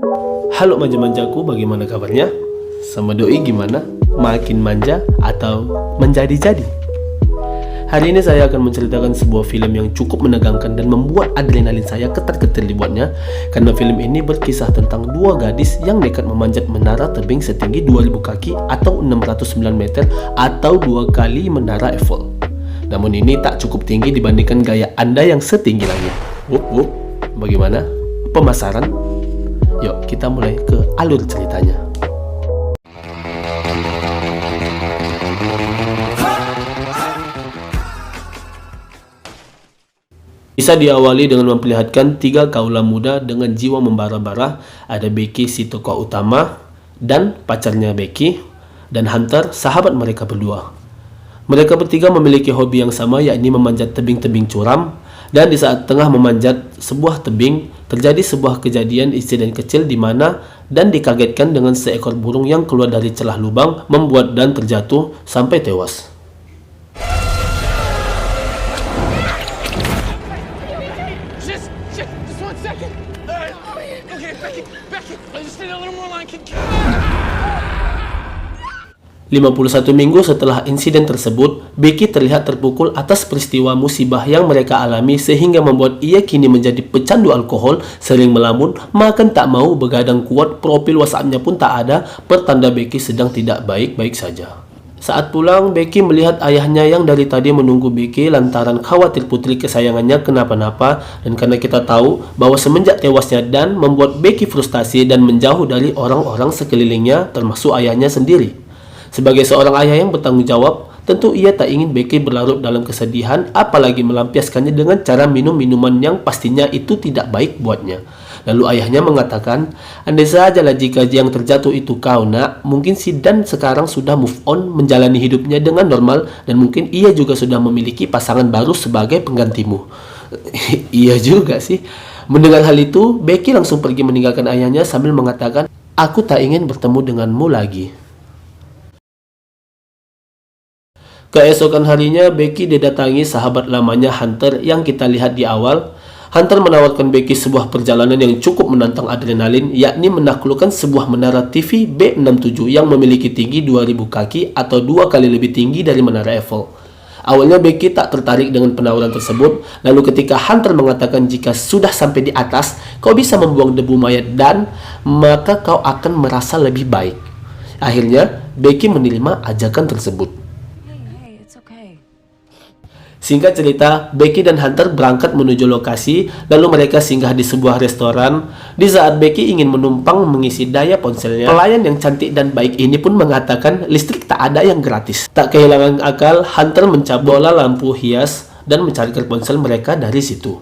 Halo manja-manjaku, bagaimana kabarnya? Sama doi gimana? Makin manja atau menjadi-jadi? Hari ini saya akan menceritakan sebuah film yang cukup menegangkan dan membuat adrenalin saya ketar-ketir dibuatnya. Karena film ini berkisah tentang dua gadis yang nekat memanjat menara tebing setinggi 2000 kaki atau 609 meter atau 2 kali menara Eiffel. Namun ini tak cukup tinggi dibandingkan gaya Anda yang setinggi langit. Bagaimana? Pemasaran? Yuk kita mulai ke alur ceritanya. Bisa diawali dengan memperlihatkan tiga kaula muda dengan jiwa membara-bara. Ada Becky si tokoh utama dan pacarnya Becky, dan Hunter sahabat mereka berdua. Mereka bertiga memiliki hobi yang sama, yakni memanjat tebing-tebing curam. Dan di saat tengah memanjat sebuah tebing, terjadi sebuah kejadian insiden kecil di mana dan dikagetkan dengan seekor burung yang keluar dari celah lubang, membuat Dan terjatuh sampai tewas. Just 1 second. Okay, Becky, I just need a little more line. 51 minggu setelah insiden tersebut, Becky terlihat terpukul atas peristiwa musibah yang mereka alami sehingga membuat ia kini menjadi pecandu alkohol, sering melamun, makan tak mau, begadang kuat, profil WhatsApp-nya pun tak ada, pertanda Becky sedang tidak baik-baik saja. Saat pulang, Becky melihat ayahnya yang dari tadi menunggu Becky lantaran khawatir putri kesayangannya kenapa-napa, dan karena kita tahu bahwa semenjak tewasnya Dan membuat Becky frustasi dan menjauh dari orang-orang sekelilingnya termasuk ayahnya sendiri. Sebagai seorang ayah yang bertanggung jawab, tentu ia tak ingin Becky berlarut dalam kesedihan, apalagi melampiaskannya dengan cara minum minuman yang pastinya itu tidak baik buatnya. Lalu ayahnya mengatakan, andai sajalah jika yang terjatuh itu kau nak, mungkin si Dan sekarang sudah move on, menjalani hidupnya dengan normal, dan mungkin ia juga sudah memiliki pasangan baru sebagai penggantimu. Iya juga sih. Mendengar hal itu, Becky langsung pergi meninggalkan ayahnya sambil mengatakan, aku tak ingin bertemu denganmu lagi. Keesokan harinya, Becky didatangi sahabat lamanya Hunter yang kita lihat di awal. Hunter menawarkan Becky sebuah perjalanan yang cukup menantang adrenalin, yakni menaklukkan sebuah menara TV B67 yang memiliki tinggi 2000 kaki atau 2 kali lebih tinggi dari menara Eiffel. Awalnya Becky tak tertarik dengan penawaran tersebut, lalu ketika Hunter mengatakan jika sudah sampai di atas, kau bisa membuang debu mayat Dan, maka kau akan merasa lebih baik. Akhirnya, Becky menerima ajakan tersebut. Singkat cerita, Becky dan Hunter berangkat menuju lokasi, lalu mereka singgah di sebuah restoran. Di saat Becky ingin menumpang mengisi daya ponselnya, pelayan yang cantik dan baik ini pun mengatakan listrik tak ada yang gratis. Tak kehilangan akal, Hunter mencabut bola lampu hias dan mencarikan ponsel mereka dari situ.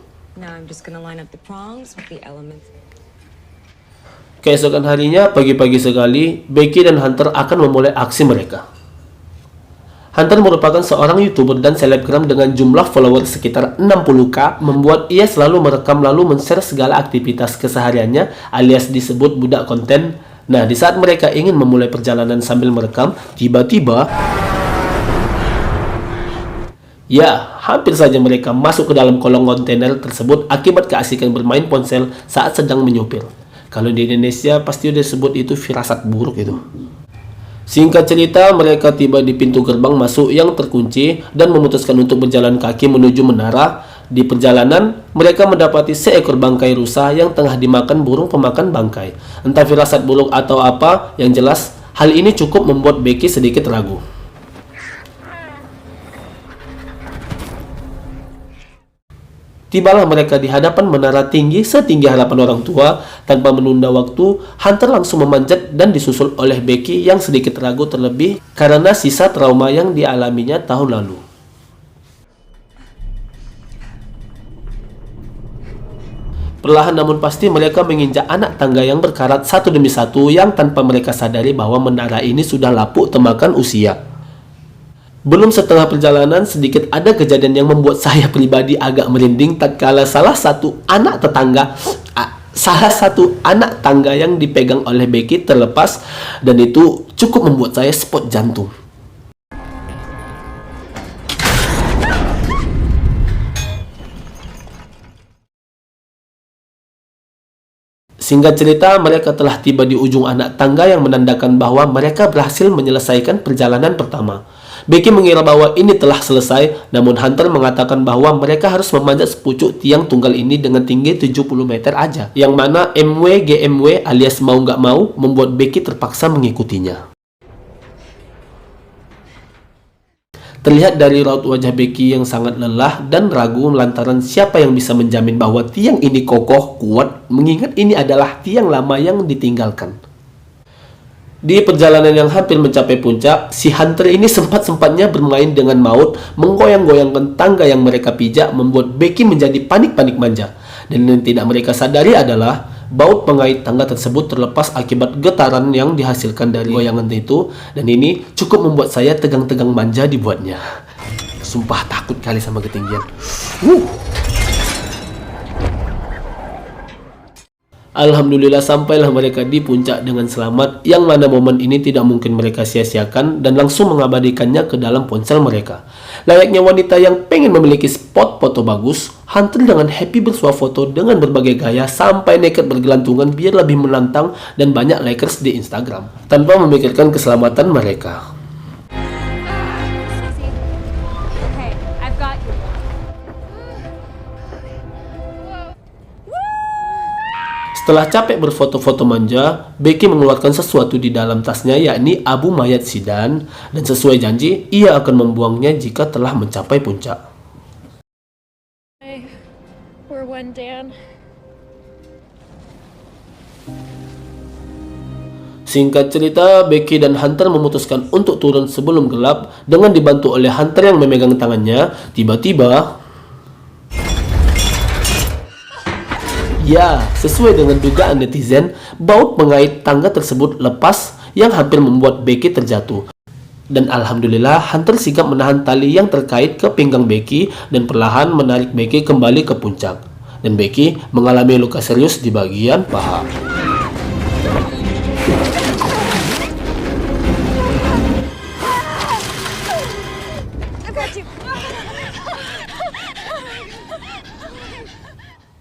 Keesokan harinya, pagi-pagi sekali, Becky dan Hunter akan memulai aksi mereka. Hunter merupakan seorang YouTuber dan selebgram dengan jumlah followers sekitar 60k, membuat ia selalu merekam lalu men-share segala aktivitas kesehariannya alias disebut budak konten. Nah, di saat mereka ingin memulai perjalanan sambil merekam, tiba-tiba hampir saja mereka masuk ke dalam kolong kontainer tersebut akibat keasikan bermain ponsel saat sedang menyupir. Kalau di Indonesia pasti udah disebut itu firasat buruk itu. Singkat cerita, mereka tiba di pintu gerbang masuk yang terkunci dan memutuskan untuk berjalan kaki menuju menara. Di perjalanan, mereka mendapati seekor bangkai rusa yang tengah dimakan burung pemakan bangkai. Entah firasat buruk atau apa, yang jelas hal ini cukup membuat Becky sedikit ragu. Tibalah mereka di hadapan menara tinggi setinggi harapan orang tua. Tanpa menunda waktu, Hunter langsung memanjat dan disusul oleh Becky yang sedikit ragu terlebih karena sisa trauma yang dialaminya tahun lalu. Perlahan namun pasti mereka menginjak anak tangga yang berkarat satu demi satu yang tanpa mereka sadari bahwa menara ini sudah lapuk temakan usia. Belum setengah perjalanan, sedikit ada kejadian yang membuat saya pribadi agak merinding tatkala salah satu anak tangga yang dipegang oleh Becky terlepas, dan itu cukup membuat saya spot jantung. Singkat cerita, mereka telah tiba di ujung anak tangga yang menandakan bahwa mereka berhasil menyelesaikan perjalanan pertama. Becky mengira bahwa ini telah selesai, namun Hunter mengatakan bahwa mereka harus memanjat sepucuk tiang tunggal ini dengan tinggi 70 meter aja, yang mana MW alias mau nggak mau membuat Becky terpaksa mengikutinya. Terlihat dari raut wajah Becky yang sangat lelah dan ragu lantaran siapa yang bisa menjamin bahwa tiang ini kokoh, kuat, mengingat ini adalah tiang lama yang ditinggalkan. Di perjalanan yang hampir mencapai puncak, si Hunter ini sempat-sempatnya bermain dengan maut, menggoyang-goyangkan tangga yang mereka pijak, membuat Becky menjadi panik-panik manja. Dan yang tidak mereka sadari adalah baut pengait tangga tersebut terlepas akibat getaran yang dihasilkan dari goyangan itu, dan ini cukup membuat saya tegang-tegang manja dibuatnya. Sumpah takut kali sama ketinggian. Alhamdulillah sampailah mereka di puncak dengan selamat, yang mana momen ini tidak mungkin mereka sia-siakan dan langsung mengabadikannya ke dalam ponsel mereka. Layaknya wanita yang pengen memiliki spot foto bagus, Hunter dengan happy bersuah foto dengan berbagai gaya sampai nekat bergelantungan biar lebih menantang dan banyak likers di Instagram, tanpa memikirkan keselamatan mereka. Okay, I've got you. Setelah capek berfoto-foto manja, Becky mengeluarkan sesuatu di dalam tasnya, yakni abu mayat Zidane, dan sesuai janji, ia akan membuangnya jika telah mencapai puncak. We're one, Dan. Singkat cerita, Becky dan Hunter memutuskan untuk turun sebelum gelap dengan dibantu oleh Hunter yang memegang tangannya. Tiba-tiba, ya, sesuai dengan dugaan netizen, baut pengait tangga tersebut lepas yang hampir membuat Becky terjatuh. Dan alhamdulillah, Hunter sigap menahan tali yang terkait ke pinggang Becky dan perlahan menarik Becky kembali ke puncak. Dan Becky mengalami luka serius di bagian paha.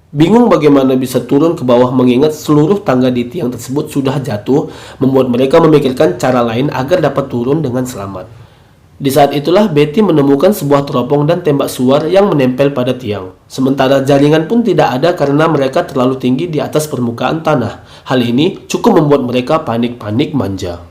Bingung bagaimana bisa turun ke bawah mengingat seluruh tangga di tiang tersebut sudah jatuh, membuat mereka memikirkan cara lain agar dapat turun dengan selamat. Di saat itulah Betty menemukan sebuah teropong dan tembak suar yang menempel pada tiang. Sementara jaringan pun tidak ada karena mereka terlalu tinggi di atas permukaan tanah. Hal ini cukup membuat mereka panik-panik manja.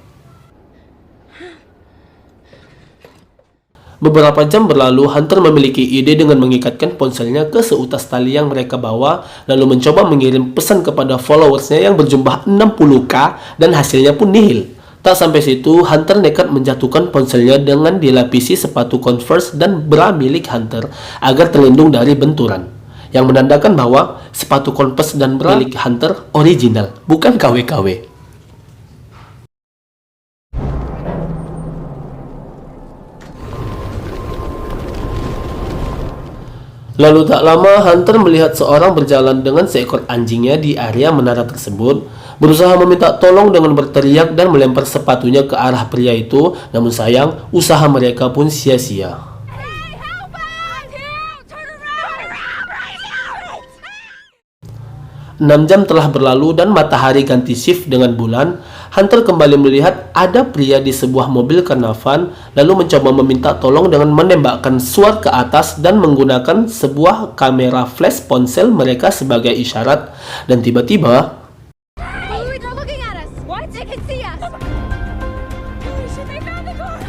Beberapa jam berlalu, Hunter memiliki ide dengan mengikatkan ponselnya ke seutas tali yang mereka bawa, lalu mencoba mengirim pesan kepada followersnya yang berjumlah 60k dan hasilnya pun nihil. Tak sampai situ, Hunter nekat menjatuhkan ponselnya dengan dilapisi sepatu Converse dan bra milik Hunter agar terlindung dari benturan, yang menandakan bahwa sepatu Converse dan bra milik Hunter original, bukan KW-KW. Lalu tak lama, Hunter melihat seorang berjalan dengan seekor anjingnya di area menara tersebut, berusaha meminta tolong dengan berteriak dan melempar sepatunya ke arah pria itu, namun sayang, usaha mereka pun sia-sia. 6 jam telah berlalu dan matahari ganti shift dengan bulan. Hunter kembali melihat ada pria di sebuah mobil karavan, lalu mencoba meminta tolong dengan menembakkan suar ke atas dan menggunakan sebuah kamera flash ponsel mereka sebagai isyarat. Dan tiba-tiba,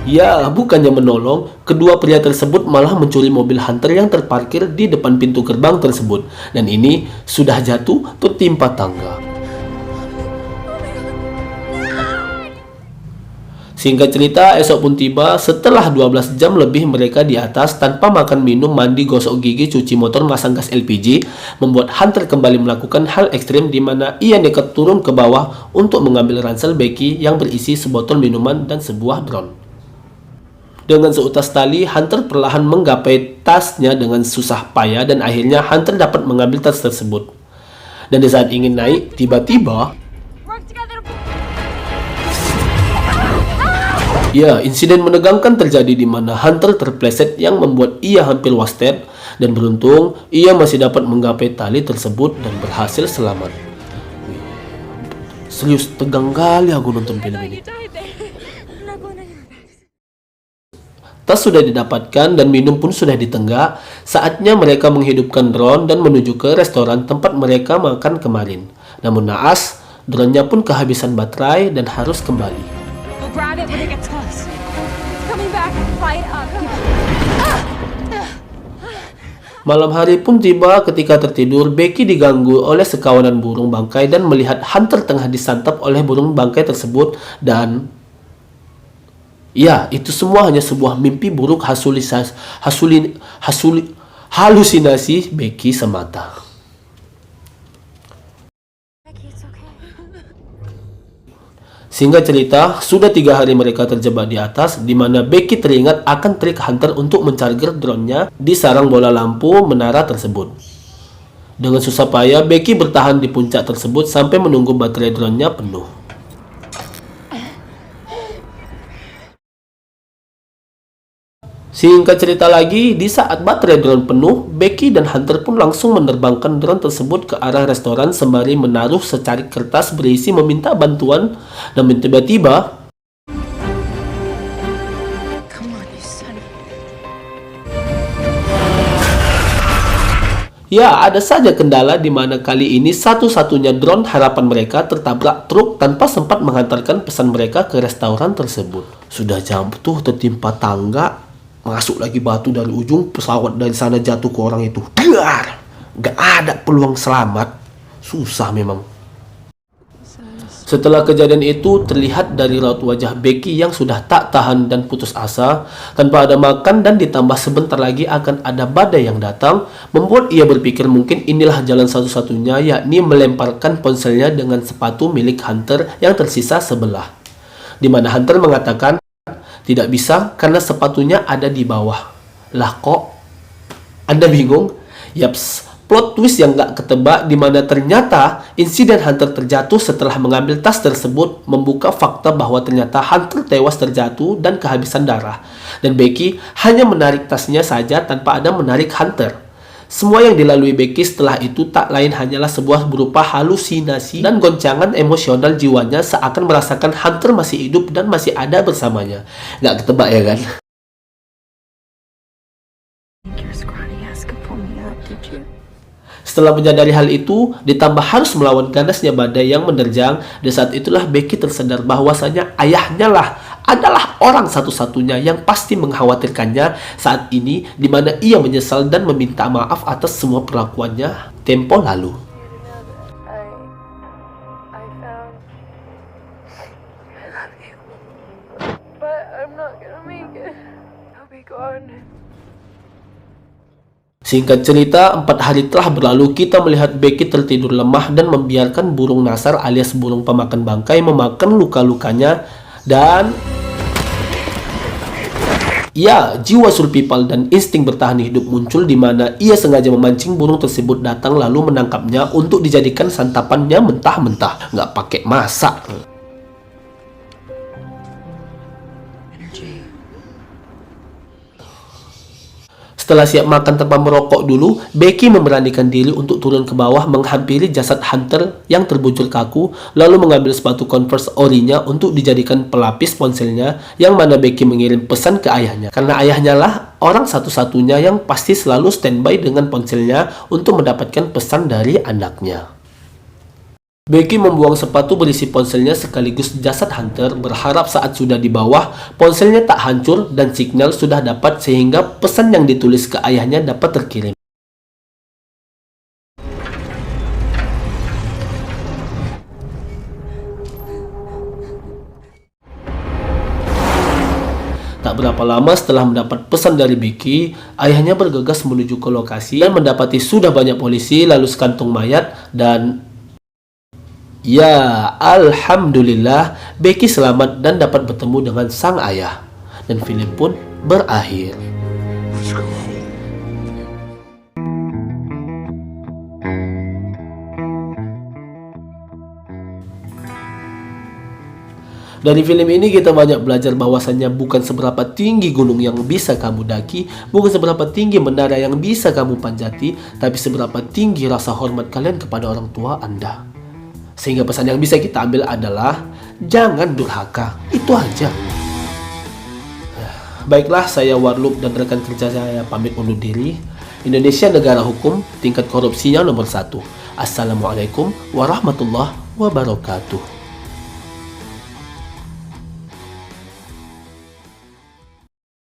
ya, bukannya menolong, kedua pria tersebut malah mencuri mobil Hunter yang terparkir di depan pintu gerbang tersebut. Dan ini sudah jatuh tertimpa tangga. Singkat cerita, esok pun tiba. Setelah 12 jam lebih mereka di atas tanpa makan minum, mandi, gosok gigi, cuci motor, masang gas LPG, membuat Hunter kembali melakukan hal ekstrim di mana ia nekat turun ke bawah untuk mengambil ransel Becky yang berisi sebotol minuman dan sebuah drone. Dengan seutas tali, Hunter perlahan menggapai tasnya dengan susah payah dan akhirnya Hunter dapat mengambil tas tersebut. Dan di saat ingin naik, tiba-tiba, ya, insiden menegangkan terjadi di mana Hunter terpleset yang membuat ia hampir wasted, dan beruntung ia masih dapat menggapai tali tersebut dan berhasil selamat. Serius, tegang kali aku nonton film ini. died there. I'm not going anywhere. Tas sudah didapatkan dan minum pun sudah ditenggak. Saatnya mereka menghidupkan drone dan menuju ke restoran tempat mereka makan kemarin. Namun naas, drone-nya pun kehabisan baterai dan harus kembali. We'll grab it when it gets close. It's coming back. Fight up. Malam hari pun tiba. Ketika tertidur, Becky diganggu oleh sekawanan burung bangkai dan melihat Hunter tengah disantap oleh burung bangkai tersebut. Dan ya, itu semua hanya sebuah mimpi buruk halusinasi Becky semata. Becky, it's okay. Singkat cerita, sudah 3 hari mereka terjebak di atas, di mana Becky teringat akan trik Hunter untuk mencarger drone-nya di sarang bola lampu menara tersebut. Dengan susah payah, Becky bertahan di puncak tersebut sampai menunggu baterai drone-nya penuh. Singkat cerita lagi, di saat baterai drone penuh, Becky dan Hunter pun langsung menerbangkan drone tersebut ke arah restoran sembari menaruh secarik kertas berisi meminta bantuan. Namun tiba-tiba, Come on, you son of ya ada saja kendala di mana kali ini satu-satunya drone harapan mereka tertabrak truk tanpa sempat mengantarkan pesan mereka ke restoran tersebut. Sudah jatuh tertimpa tangga, masuk lagi batu dari ujung, pesawat dari sana jatuh ke orang itu. Dar! Gak ada peluang selamat. Susah memang. Setelah kejadian itu, terlihat dari raut wajah Becky yang sudah tak tahan dan putus asa. Tanpa ada makan dan ditambah sebentar lagi akan ada badai yang datang, membuat ia berpikir mungkin inilah jalan satu-satunya, yakni melemparkan ponselnya dengan sepatu milik Hunter yang tersisa sebelah. Di mana Hunter mengatakan, tidak bisa karena sepatunya ada di bawah. Lah kok? Anda bingung? Yaps, plot twist yang gak ketebak di mana ternyata insiden Hunter terjatuh setelah mengambil tas tersebut membuka fakta bahwa ternyata Hunter tewas terjatuh dan kehabisan darah. Dan Becky hanya menarik tasnya saja tanpa ada menarik Hunter. Semua yang dilalui Becky setelah itu tak lain hanyalah sebuah berupa halusinasi dan goncangan emosional jiwanya seakan merasakan Hunter masih hidup dan masih ada bersamanya. Gak ketebak ya kan? Your scrawny ass could pull me up, did you? Setelah menyadari hal itu, ditambah harus melawan ganasnya badai yang menerjang, di saat itulah Becky tersadar bahwasanya ayahnya lah adalah orang satu-satunya yang pasti mengkhawatirkannya saat ini, di mana ia menyesal dan meminta maaf atas semua perlakuannya tempo lalu. I found I love you, but I'm not gonna make it. I'll be gone. Singkat cerita, 4 hari telah berlalu, kita melihat Becky tertidur lemah dan membiarkan burung nasar alias burung pemakan bangkai memakan luka-lukanya. Dan ya, jiwa survival dan insting bertahan hidup muncul di mana ia sengaja memancing burung tersebut datang lalu menangkapnya untuk dijadikan santapannya mentah-mentah, nggak pakai masak. Setelah siap makan tanpa merokok dulu, Becky memberanikan diri untuk turun ke bawah menghampiri jasad Hunter yang terbujur kaku, lalu mengambil sepatu Converse orinya untuk dijadikan pelapis ponselnya, yang mana Becky mengirim pesan ke ayahnya. Karena ayahnya lah orang satu-satunya yang pasti selalu standby dengan ponselnya untuk mendapatkan pesan dari anaknya. Becky membuang sepatu berisi ponselnya sekaligus jasad Hunter, berharap saat sudah di bawah, ponselnya tak hancur dan signal sudah dapat sehingga pesan yang ditulis ke ayahnya dapat terkirim. Tak berapa lama setelah mendapat pesan dari Becky, ayahnya bergegas menuju ke lokasi dan mendapati sudah banyak polisi lalu sekantung mayat dan ya, alhamdulillah, Becky selamat dan dapat bertemu dengan sang ayah. Dan film pun berakhir. Dari film ini kita banyak belajar bahwasannya bukan seberapa tinggi gunung yang bisa kamu daki, bukan seberapa tinggi menara yang bisa kamu panjati, tapi seberapa tinggi rasa hormat kalian kepada orang tua Anda. Sehingga pesan yang bisa kita ambil adalah jangan durhaka. Itu aja. Baiklah, saya Warloop dan rekan kerja saya pamit undur diri. Indonesia negara hukum, tingkat korupsinya nomor 1. Assalamualaikum warahmatullahi wabarakatuh.